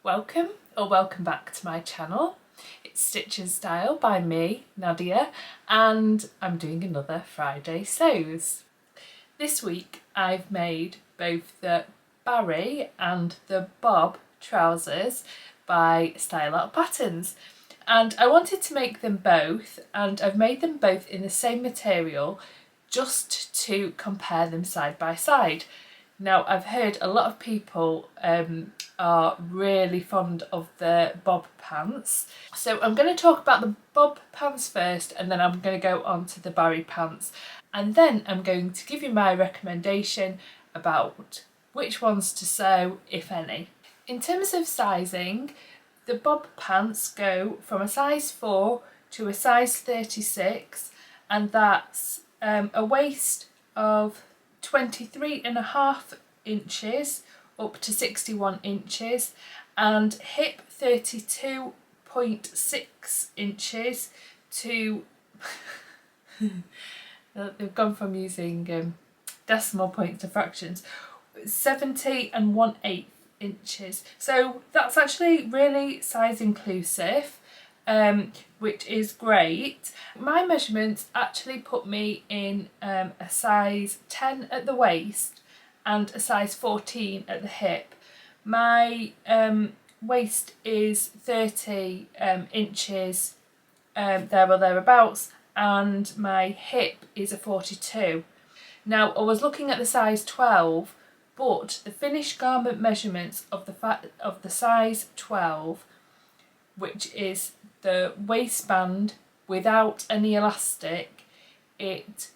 Welcome or welcome back to my channel. It's Stitch and Style by me, Nadia, and I'm doing another Friday sews. This week I've made both the Barry and the Bob trousers by Style Out Patterns, and I wanted to make them both, and I've made them both in the same material just to compare them side by side. Now, I've heard a lot of people are really fond of the bob pants, so I'm going to talk about the bob pants first, and then I'm going to go on to the Barry pants, and then I'm going to give you my recommendation about which ones to sew, if any. In terms of sizing, the bob pants go from a size 4 to a size 36, and that's a waist of 23.5 inches up to 61 inches and hip 32.6 inches to they've gone from using decimal points to fractions, 70 and 1/8 inches. So that's actually really size inclusive, which is great. My measurements actually put me in a size 10 at the waist and a size 14 at the hip. My waist is 30 inches there or thereabouts, and my hip is a 42. Now, I was looking at the size 12, but the finished garment measurements of the size 12, which is the waistband without any elastic, it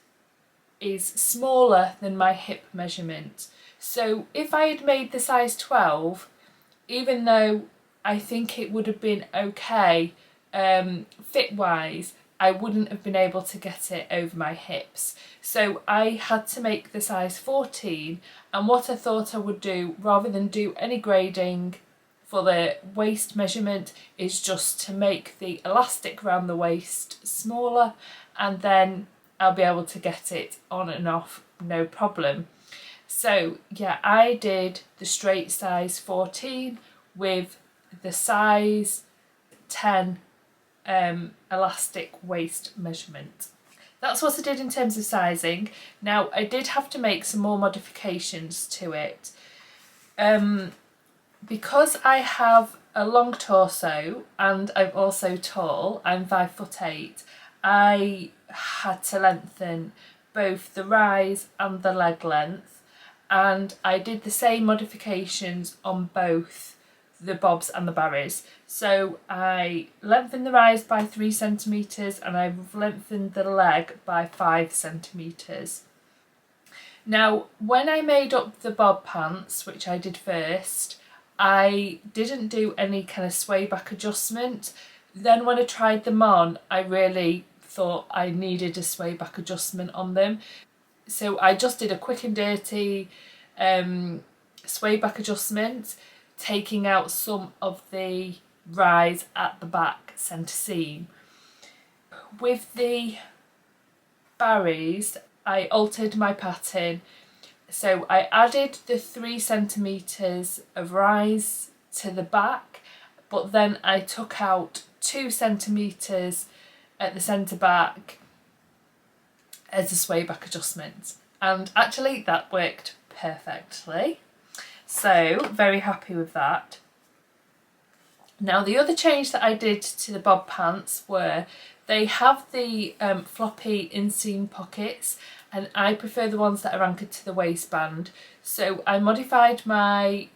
is smaller than my hip measurement. So if I had made the size 12, even though I think it would have been okay fit wise, I wouldn't have been able to get it over my hips. So I had to make the size 14, and what I thought I would do, rather than do any grading for the waist measurement, is just to make the elastic around the waist smaller, and then I'll be able to get it on and off no problem. So yeah, I did the straight size 14 with the size 10 elastic waist measurement. That's what I did in terms of sizing. Now, I did have to make some more modifications to it. Because I have a long torso and I'm also tall, I'm 5'8", I had to lengthen both the rise and the leg length, and I did the same modifications on both the bobs and the Barrys. So I lengthened the rise by 3 centimetres and I've lengthened the leg by 5 centimetres. Now, when I made up the bob pants, which I did first, I didn't do any kind of sway back adjustment. Then when I tried them on, I really thought I needed a sway back adjustment on them. So I just did a quick and dirty sway back adjustment, taking out some of the rise at the back centre seam. With the Barrys, I altered my pattern. So I added the 3 centimetres of rise to the back, but then I took out 2 centimetres at the centre back as a sway back adjustment. And actually that worked perfectly. So very happy with that. Now, the other change that I did to the bob pants were they have the floppy inseam pockets, and I prefer the ones that are anchored to the waistband. So I modified the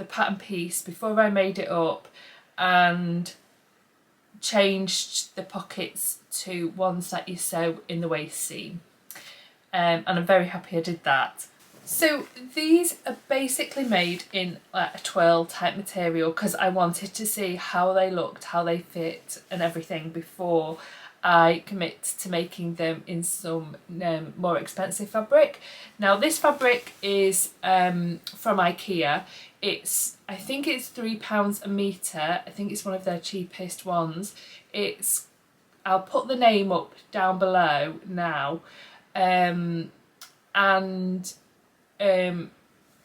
pattern piece before I made it up and changed the pockets to ones that you sew in the waist seam. And I'm very happy I did that. So these are basically made in a twill type material because I wanted to see how they looked, how they fit and everything before I commit to making them in some more expensive fabric. Now, this fabric is from IKEA. I think it's £3 a metre. I think it's one of their cheapest ones. I'll put the name up down below now.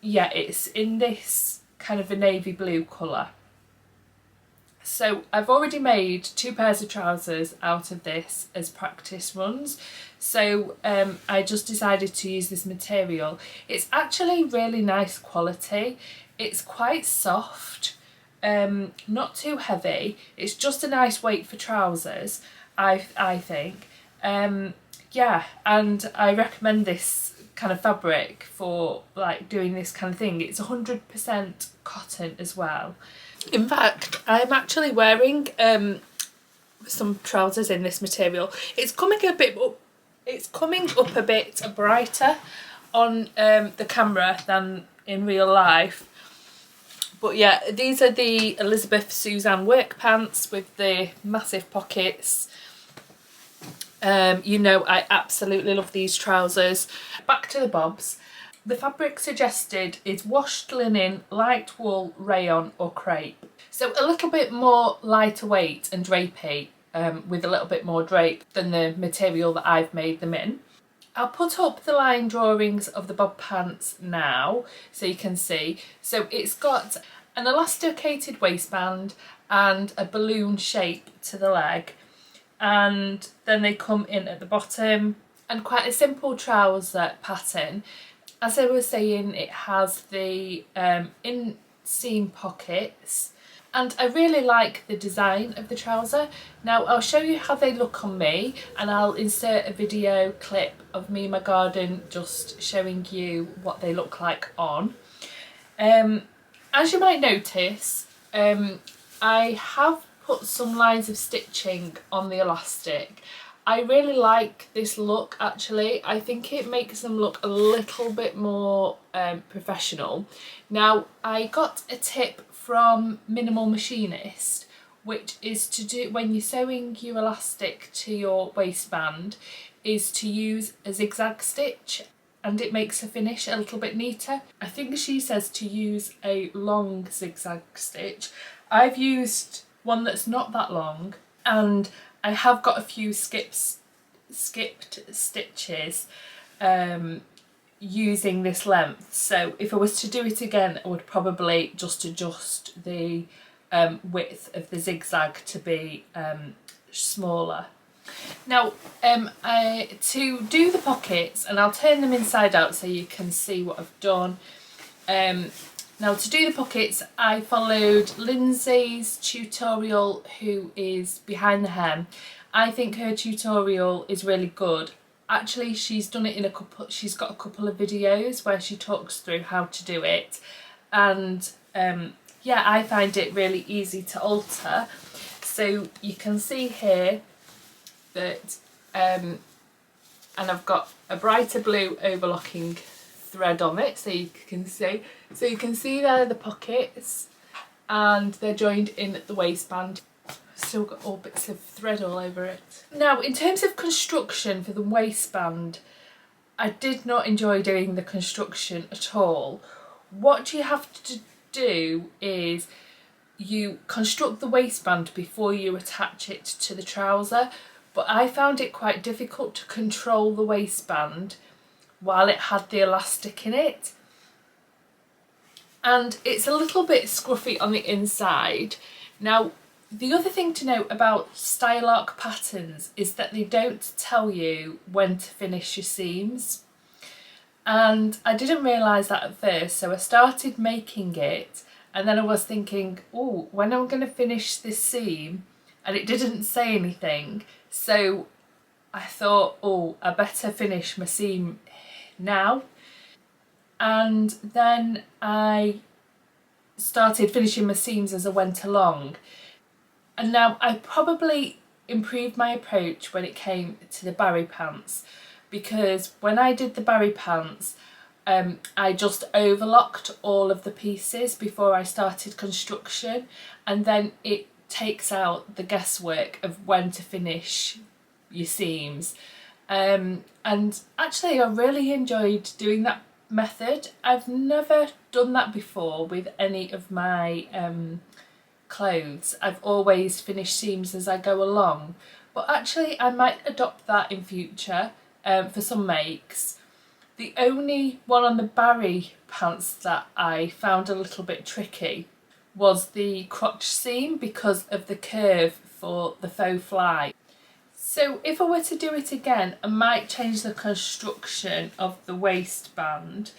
Yeah, it's in this kind of a navy blue colour. So I've already made 2 pairs of trousers out of this as practice runs. So I just decided to use this material. It's actually really nice quality. It's quite soft, not too heavy. It's just a nice weight for trousers, I think. Yeah, and I recommend this kind of fabric for like doing this kind of thing. It's 100% cotton as well. In fact, I'm actually wearing some trousers in this material. It's coming up a bit brighter on the camera than in real life. But yeah, these are the Elizabeth Suzanne work pants with the massive pockets. You know, I absolutely love these trousers. Back to the bobs. The fabric suggested is washed linen, light wool, rayon or crepe. So a little bit more lighter weight and drapey, with a little bit more drape than the material that I've made them in. I'll put up the line drawings of the bob pants now so you can see. So it's got an elasticated waistband and a balloon shape to the leg, and then they come in at the bottom, and quite a simple trouser pattern. As I was saying, it has the inseam pockets, and I really like the design of the trouser. Now I'll show you how they look on me, and I'll insert a video clip of me in my garden just showing you what they look like on. As you might notice, I have put some lines of stitching on the elastic. I really like this look actually. I think it makes them look a little bit more professional. Now I got a tip from Minimal Machinist, which is to do when you're sewing your elastic to your waistband, is to use a zigzag stitch, and it makes the finish a little bit neater. I think she says to use a long zigzag stitch. I've used one that's not that long, and I have got a few skipped stitches using this length. So if I was to do it again, I would probably just adjust the width of the zigzag to be smaller. Now to do the pockets, and I'll turn them inside out so you can see what I've done. Now to do the pockets, I followed Lindsay's tutorial, who is behind the hem. I think her tutorial is really good. Actually, she's done it in she's got a couple of videos where she talks through how to do it, and yeah, I find it really easy to alter. So you can see here that and I've got a brighter blue overlocking thread on it, so you can see there the pockets, and they're joined in at the waistband. Still got all bits of thread all over it. Now in terms of construction for the waistband, I did not enjoy doing the construction at all. What you have to do is you construct the waistband before you attach it to the trouser, but I found it quite difficult to control the waistband while it had the elastic in it, and it's a little bit scruffy on the inside. Now the other thing to note about style arc patterns is that they don't tell you when to finish your seams, and I didn't realise that at first, so I started making it, and then I was thinking, oh, when am I going to finish this seam? And it didn't say anything, so I thought, oh, I better finish my seam now. And then I started finishing my seams as I went along, and now I probably improved my approach when it came to the Barry pants, because when I did the Barry pants, I just overlocked all of the pieces before I started construction, and then it takes out the guesswork of when to finish your seams. And actually I really enjoyed doing that method. I've never done that before with any of my clothes. I've always finished seams as I go along, but actually I might adopt that in future for some makes. The only one on the Barry pants that I found a little bit tricky was the crotch seam because of the curve for the faux fly. So if I were to do it again, I might change the construction of the waistband.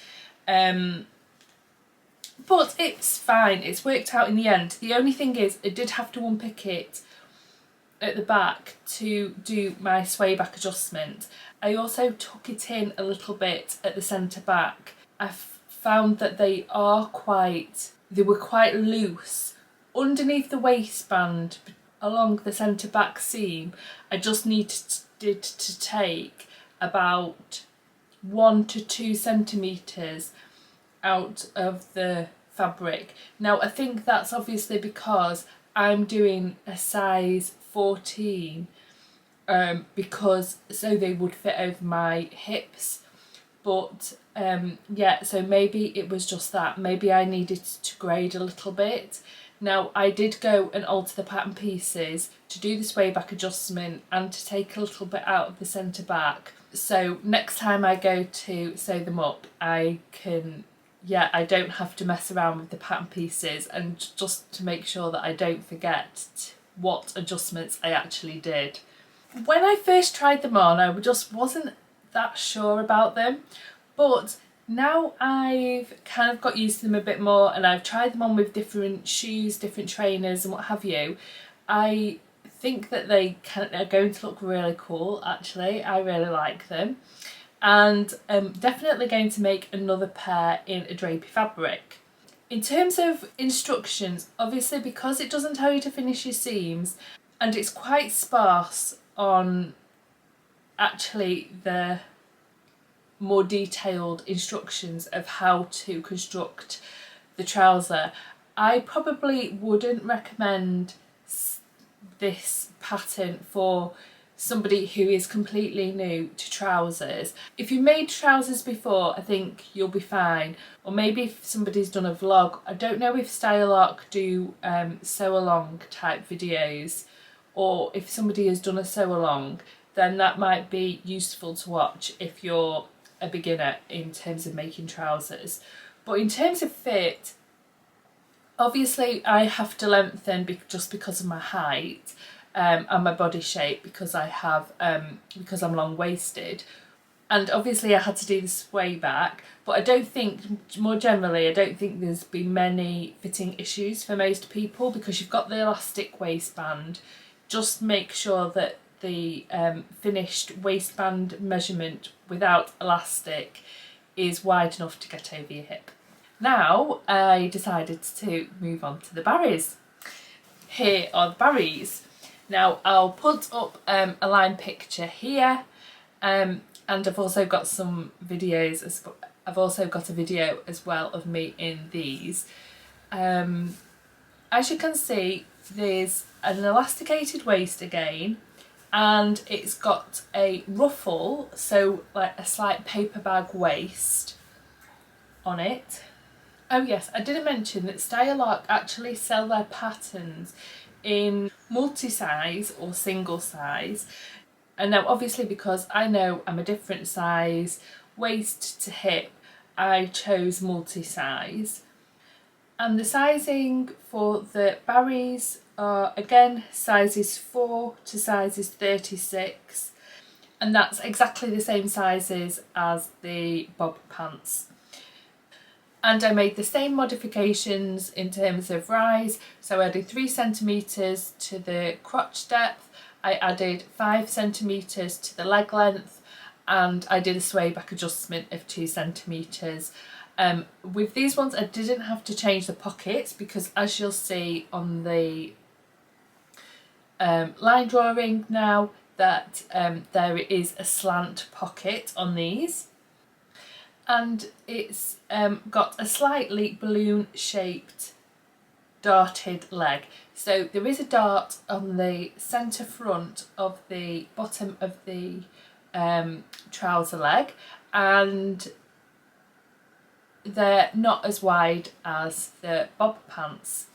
But it's fine, it's worked out in the end. The only thing is I did have to unpick it at the back to do my sway back adjustment. I also tuck it in a little bit at the centre back. I found that they were quite loose underneath the waistband along the centre back seam. I just needed to take about 1 to 2 centimetres out of the fabric. Now I think that's obviously because I'm doing a size 14 because so they would fit over my hips, but yeah, so maybe it was just that. Maybe I needed to grade a little bit. Now I did go and alter the pattern pieces to do the sway back adjustment and to take a little bit out of the centre back, so next time I go to sew them up I don't have to mess around with the pattern pieces, and just to make sure that I don't forget what adjustments I actually did. When I first tried them on, I just wasn't that sure about them, but now I've kind of got used to them a bit more and I've tried them on with different shoes, different trainers and what have you. I think that they are going to look really cool actually. I really like them. And I'm definitely going to make another pair in a drapey fabric. In terms of instructions, obviously because it doesn't tell you to finish your seams and it's quite sparse on actually the more detailed instructions of how to construct the trouser, I probably wouldn't recommend this pattern for somebody who is completely new to trousers. If you made trousers before, I think you'll be fine. Or maybe if somebody's done a vlog. I don't know if Style Arc do sew along type videos, or if somebody has done a sew along, then that might be useful to watch if you're a beginner in terms of making trousers. But in terms of fit, obviously I have to lengthen just because of my height. And my body shape because because I'm long-waisted, and obviously I had to do the sway back, but I don't think, more generally, I don't think there's been many fitting issues for most people because you've got the elastic waistband. Just make sure that the finished waistband measurement without elastic is wide enough to get over your hip. Now I decided to move on to the barries. Here are the barries. Now I'll put up a line picture here, and I've also got some videos. I've also got a video as well of me in these. As you can see, there's an elasticated waist again, and it's got a ruffle, so like a slight paper bag waist on it. Oh yes, I didn't mention that Style Arc actually sell their patterns in multi-size or single size, and now obviously because I know I'm a different size waist to hip, I chose multi-size. And the sizing for the barries are again sizes 4 to sizes 36, and that's exactly the same sizes as the bob pants. And I made the same modifications in terms of rise, so I added 3 centimetres to the crotch depth, I added 5 centimetres to the leg length, and I did a sway back adjustment of 2 centimetres. With these ones I didn't have to change the pockets because, as you'll see on the line drawing now, that there is a slant pocket on these. And it's got a slightly balloon shaped darted leg. So there is a dart on the centre front of the bottom of the trouser leg, and they're not as wide as the bob pants.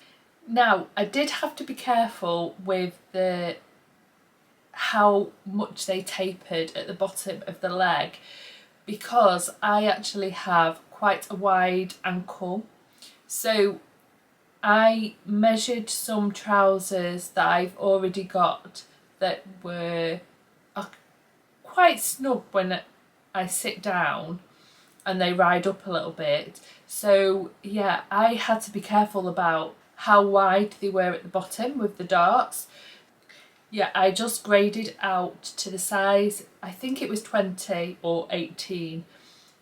Now I did have to be careful with how much they tapered at the bottom of the leg, because I actually have quite a wide ankle, so I measured some trousers that I've already got that were quite snug when I sit down and they ride up a little bit. So yeah, I had to be careful about how wide they were at the bottom with the darts. Yeah, I just graded out to the size, I think it was 20 or 18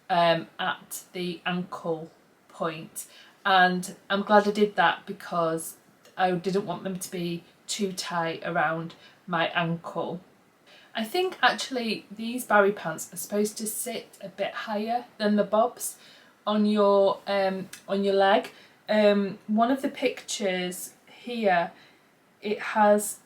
at the ankle point. And I'm glad I did that because I didn't want them to be too tight around my ankle. I think actually these Barry pants are supposed to sit a bit higher than the bobs on your leg. One of the pictures here, it has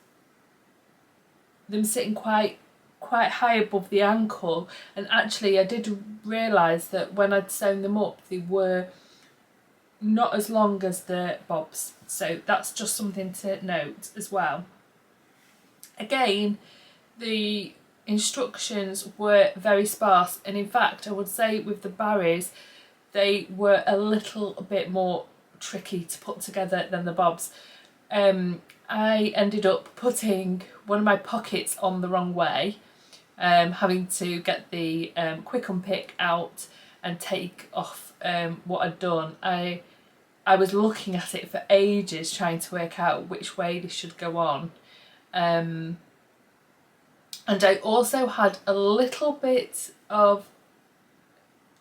them sitting quite high above the ankle, and actually I did realise that when I'd sewn them up they were not as long as the bobs, so that's just something to note as well. Again, the instructions were very sparse, and in fact I would say with the Barrys they were a little bit more tricky to put together than the bobs. I ended up putting one of my pockets on the wrong way, having to get the quick unpick out and take off what I'd done. I was looking at it for ages trying to work out which way this should go on. And I also had a little bit of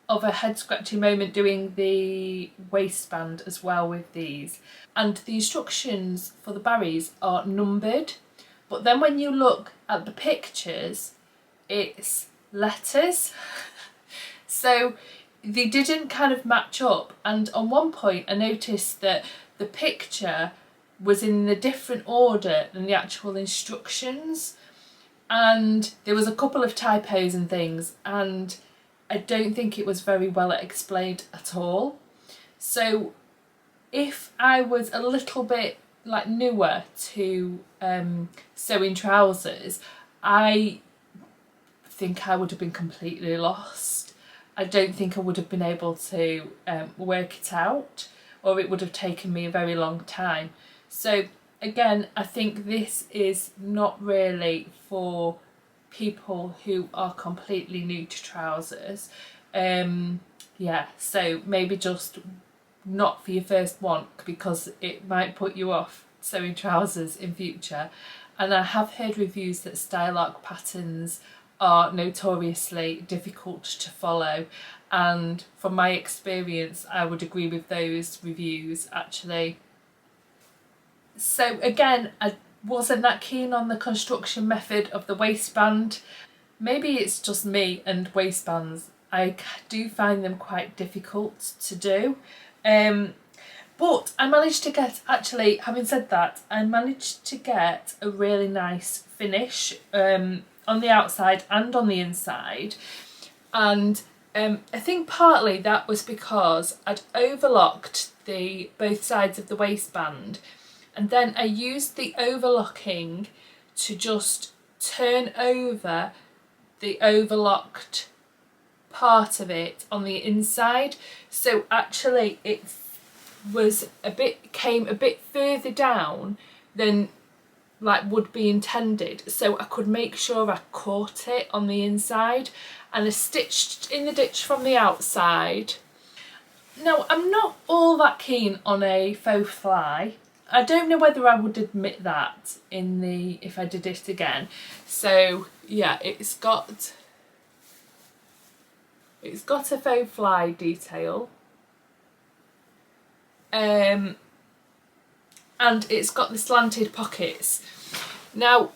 a head scratchy moment doing the waistband as well with these. And the instructions for the Barrys are numbered, but then when you look at the pictures it's letters. So they didn't kind of match up, and on one point I noticed that the picture was in a different order than the actual instructions, and there was a couple of typos and things, and I don't think it was very well explained at all. So if I was a little bit like newer to sewing trousers, I think I would have been completely lost. I don't think I would have been able to work it out, or it would have taken me a very long time. So again, I think this is not really for people who are completely new to trousers. Yeah, so maybe just not for your first one, because it might put you off sewing trousers in future. And I have heard reviews that style arc patterns are notoriously difficult to follow, and from my experience I would agree with those reviews actually. So again, I wasn't that keen on the construction method of the waistband. Maybe it's just me and waistbands. I do find them quite difficult to do. But I managed to get, actually, having said that, I managed to get a really nice finish on the outside and on the inside. And I think partly that was because I'd overlocked both sides of the waistband, and then I used the overlocking to just turn over the overlocked part of it on the inside. So actually it came a bit further down than like would be intended, so I could make sure I caught it on the inside, and I stitched in the ditch from the outside. Now I'm not all that keen on a faux fly. I don't know whether I would admit that if I did it again. So yeah, it's got a faux fly detail, and it's got the slanted pockets. Now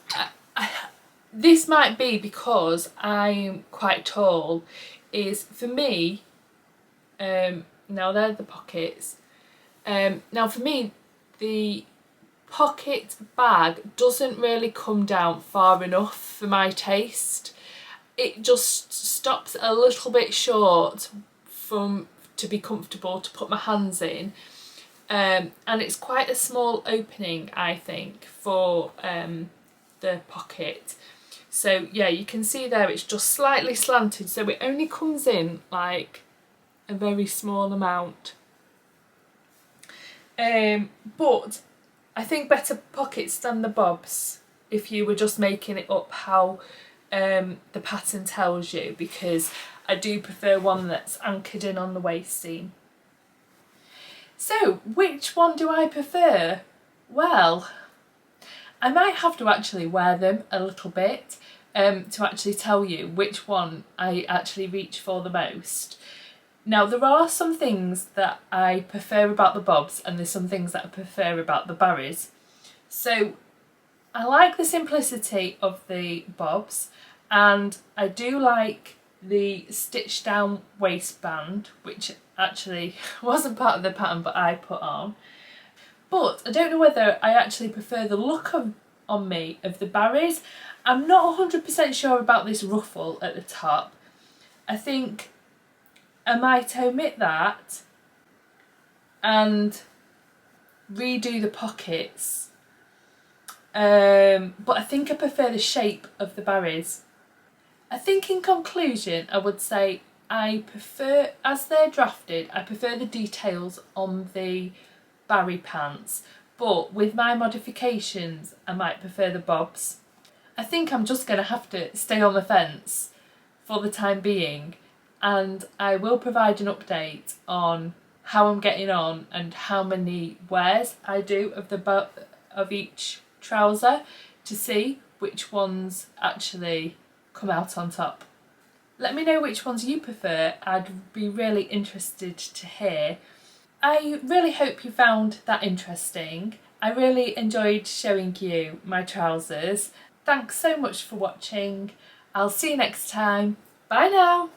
this might be because I'm quite tall, is for me, now they're the pockets, now for me the pocket bag doesn't really come down far enough for my taste. It just stops a little bit short to be comfortable to put my hands in, and it's quite a small opening I think for the pocket. So yeah, you can see there it's just slightly slanted, so it only comes in like a very small amount. But I think better pockets than the bobs if you were just making it up how the pattern tells you, because I do prefer one that's anchored in on the waist seam. So which one do I prefer? Well, I might have to actually wear them a little bit to actually tell you which one I actually reach for the most. Now, there are some things that I prefer about the bobs and there's some things that I prefer about the Barrys. So I like the simplicity of the bobs, and I do like the stitched down waistband, which actually wasn't part of the pattern but I put on. But I don't know whether I actually prefer the look on me of the Barrys. I'm not 100% sure about this ruffle at the top. I think I might omit that and redo the pockets. But I think I prefer the shape of the Barrys. I think in conclusion I would say I prefer, as they're drafted, I prefer the details on the Barry pants, but with my modifications I might prefer the bobs. I think I'm just going to have to stay on the fence for the time being, and I will provide an update on how I'm getting on and how many wears I do of each trouser to see which ones actually come out on top. Let me know which ones you prefer. I'd be really interested to hear. I really hope you found that interesting. I really enjoyed showing you my trousers. Thanks so much for watching. I'll see you next time. Bye now.